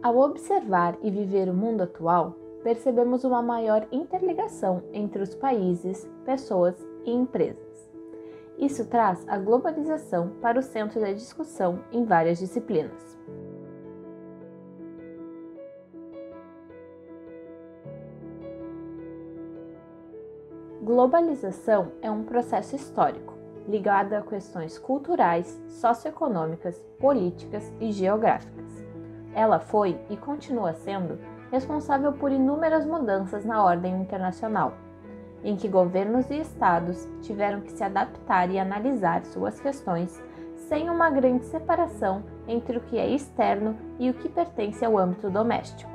Ao observar e viver o mundo atual, percebemos uma maior interligação entre os países, pessoas e empresas. Isso traz a globalização para o centro da discussão em várias disciplinas. Globalização é um processo histórico, ligado a questões culturais, socioeconômicas, políticas e geográficas. Ela foi e continua sendo responsável por inúmeras mudanças na ordem internacional, em que governos e estados tiveram que se adaptar e analisar suas questões sem uma grande separação entre o que é externo e o que pertence ao âmbito doméstico.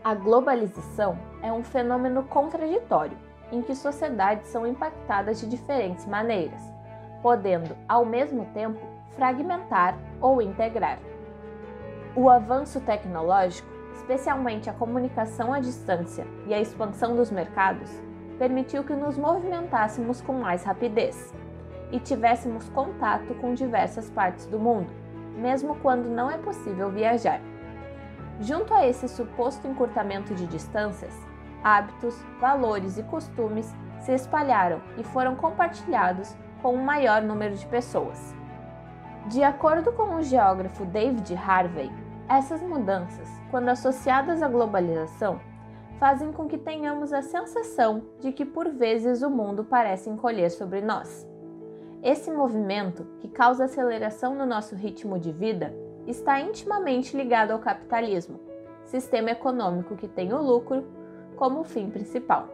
A globalização é um fenômeno contraditório, em que sociedades são impactadas de diferentes maneiras, podendo, ao mesmo tempo, fragmentar ou integrar. O avanço tecnológico, especialmente a comunicação à distância e a expansão dos mercados, permitiu que nos movimentássemos com mais rapidez e tivéssemos contato com diversas partes do mundo, mesmo quando não é possível viajar. Junto a esse suposto encurtamento de distâncias, hábitos, valores e costumes se espalharam e foram compartilhados com um maior número de pessoas. De acordo com o geógrafo David Harvey, essas mudanças, quando associadas à globalização, fazem com que tenhamos a sensação de que por vezes o mundo parece encolher sobre nós. Esse movimento, que causa aceleração no nosso ritmo de vida, está intimamente ligado ao capitalismo, sistema econômico que tem o lucro como fim principal.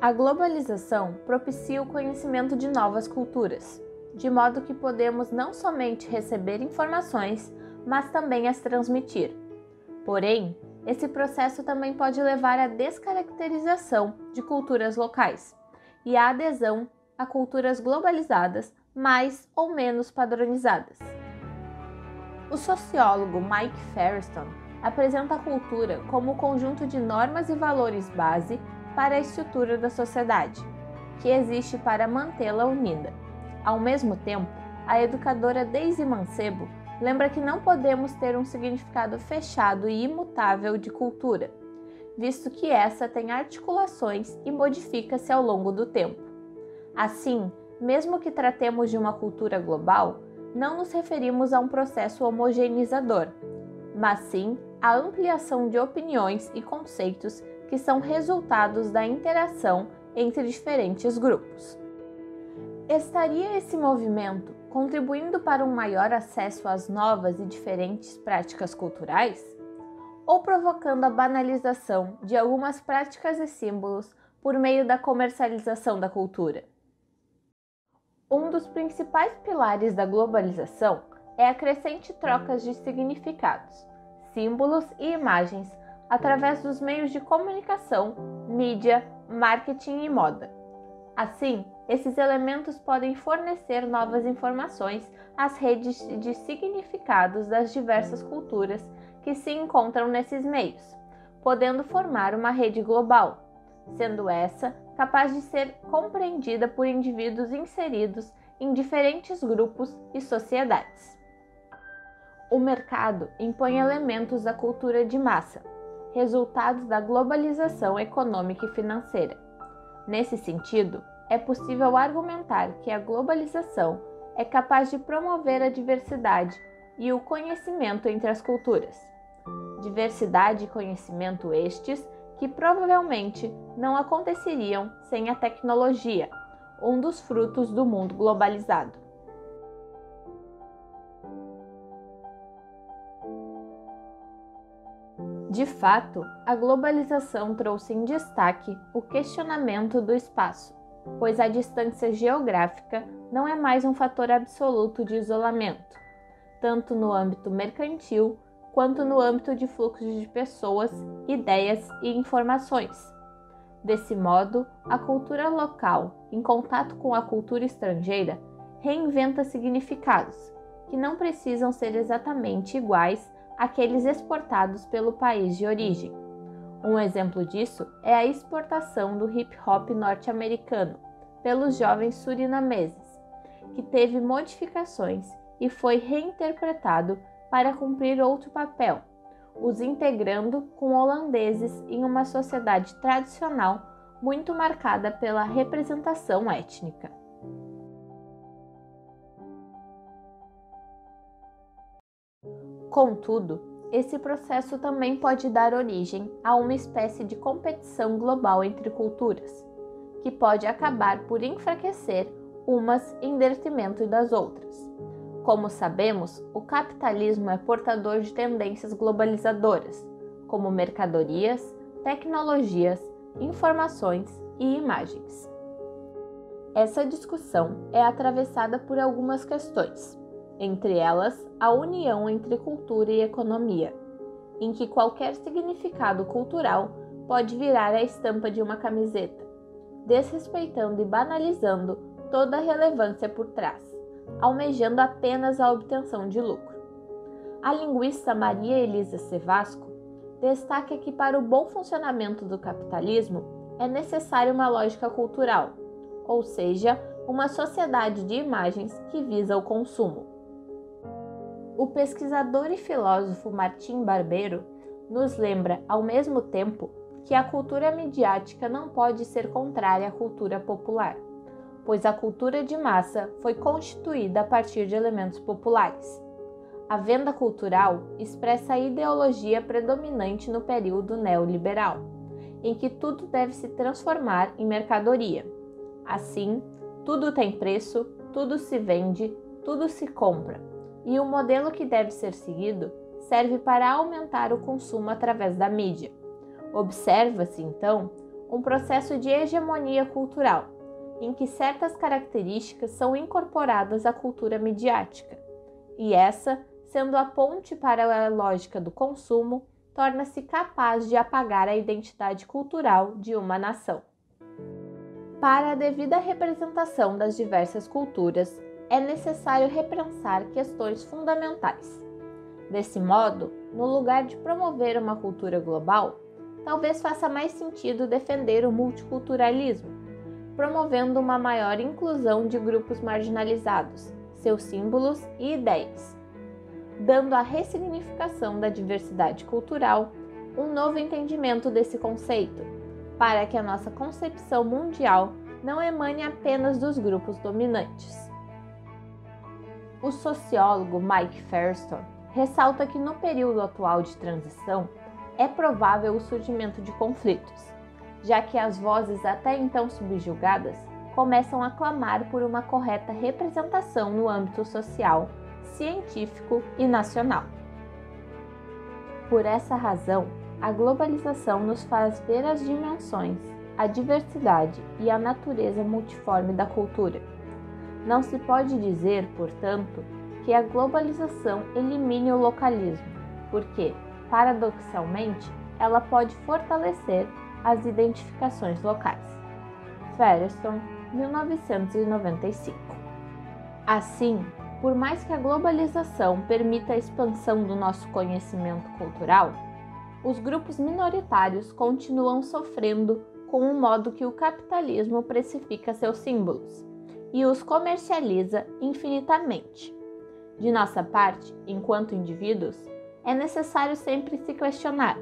A globalização propicia o conhecimento de novas culturas, de modo que podemos não somente receber informações, mas também as transmitir. Porém, esse processo também pode levar à descaracterização de culturas locais e à adesão a culturas globalizadas mais ou menos padronizadas. O sociólogo Mike Ferriston apresenta a cultura como o conjunto de normas e valores base para a estrutura da sociedade, que existe para mantê-la unida. Ao mesmo tempo, a educadora Daisy Mancebo lembra que não podemos ter um significado fechado e imutável de cultura, visto que essa tem articulações e modifica-se ao longo do tempo. Assim, mesmo que tratemos de uma cultura global, não nos referimos a um processo homogeneizador, mas sim à ampliação de opiniões e conceitos que são resultados da interação entre diferentes grupos. Estaria esse movimento contribuindo para um maior acesso às novas e diferentes práticas culturais? Ou provocando a banalização de algumas práticas e símbolos por meio da comercialização da cultura? Um dos principais pilares da globalização é a crescente troca de significados, símbolos e imagens através dos meios de comunicação, mídia, marketing e moda. Assim, esses elementos podem fornecer novas informações às redes de significados das diversas culturas que se encontram nesses meios, podendo formar uma rede global, sendo essa capaz de ser compreendida por indivíduos inseridos em diferentes grupos e sociedades. O mercado impõe elementos da cultura de massa, resultados da globalização econômica e financeira. Nesse sentido, é possível argumentar que a globalização é capaz de promover a diversidade e o conhecimento entre as culturas. Diversidade e conhecimento estes que provavelmente não aconteceriam sem a tecnologia, um dos frutos do mundo globalizado. De fato, a globalização trouxe em destaque o questionamento do espaço, pois a distância geográfica não é mais um fator absoluto de isolamento, tanto no âmbito mercantil quanto no âmbito de fluxos de pessoas, ideias e informações. Desse modo, a cultura local, em contato com a cultura estrangeira, reinventa significados, que não precisam ser exatamente iguais àqueles exportados pelo país de origem. Um exemplo disso é a exportação do hip hop norte-americano, pelos jovens surinameses, que teve modificações e foi reinterpretado para cumprir outro papel, os integrando com holandeses em uma sociedade tradicional muito marcada pela representação étnica. Contudo, esse processo também pode dar origem a uma espécie de competição global entre culturas, que pode acabar por enfraquecer umas em detrimento das outras. Como sabemos, o capitalismo é portador de tendências globalizadoras, como mercadorias, tecnologias, informações e imagens. Essa discussão é atravessada por algumas questões, entre elas a união entre cultura e economia, em que qualquer significado cultural pode virar a estampa de uma camiseta, desrespeitando e banalizando toda a relevância por trás, almejando apenas a obtenção de lucro. A linguista Maria Elisa Sevasco destaca que para o bom funcionamento do capitalismo é necessária uma lógica cultural, ou seja, uma sociedade de imagens que visa o consumo. O pesquisador e filósofo Martim Barbeiro nos lembra, ao mesmo tempo, que a cultura midiática não pode ser contrária à cultura popular, pois a cultura de massa foi constituída a partir de elementos populares. A venda cultural expressa a ideologia predominante no período neoliberal, em que tudo deve se transformar em mercadoria. Assim, tudo tem preço, tudo se vende, tudo se compra, e o modelo que deve ser seguido serve para aumentar o consumo através da mídia. Observa-se, então, um processo de hegemonia cultural, em que certas características são incorporadas à cultura midiática, e essa, sendo a ponte para a lógica do consumo, torna-se capaz de apagar a identidade cultural de uma nação. Para a devida representação das diversas culturas, é necessário repensar questões fundamentais. Desse modo, no lugar de promover uma cultura global, talvez faça mais sentido defender o multiculturalismo, promovendo uma maior inclusão de grupos marginalizados, seus símbolos e ideias, dando à ressignificação da diversidade cultural um novo entendimento desse conceito, para que a nossa concepção mundial não emane apenas dos grupos dominantes. O sociólogo Mike Firestone ressalta que no período atual de transição é provável o surgimento de conflitos, já que as vozes até então subjugadas começam a clamar por uma correta representação no âmbito social, científico e nacional. Por essa razão, a globalização nos faz ver as dimensões, a diversidade e a natureza multiforme da cultura. Não se pode dizer, portanto, que a globalização elimine o localismo, porque, paradoxalmente, ela pode fortalecer as identificações locais. Firestone, 1995. Assim, por mais que a globalização permita a expansão do nosso conhecimento cultural, os grupos minoritários continuam sofrendo com o modo que o capitalismo precifica seus símbolos e os comercializa infinitamente. De nossa parte, enquanto indivíduos, é necessário sempre se questionar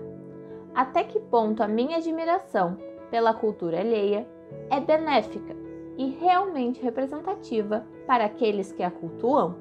até que ponto a minha admiração pela cultura alheia é benéfica e realmente representativa para aqueles que a cultuam?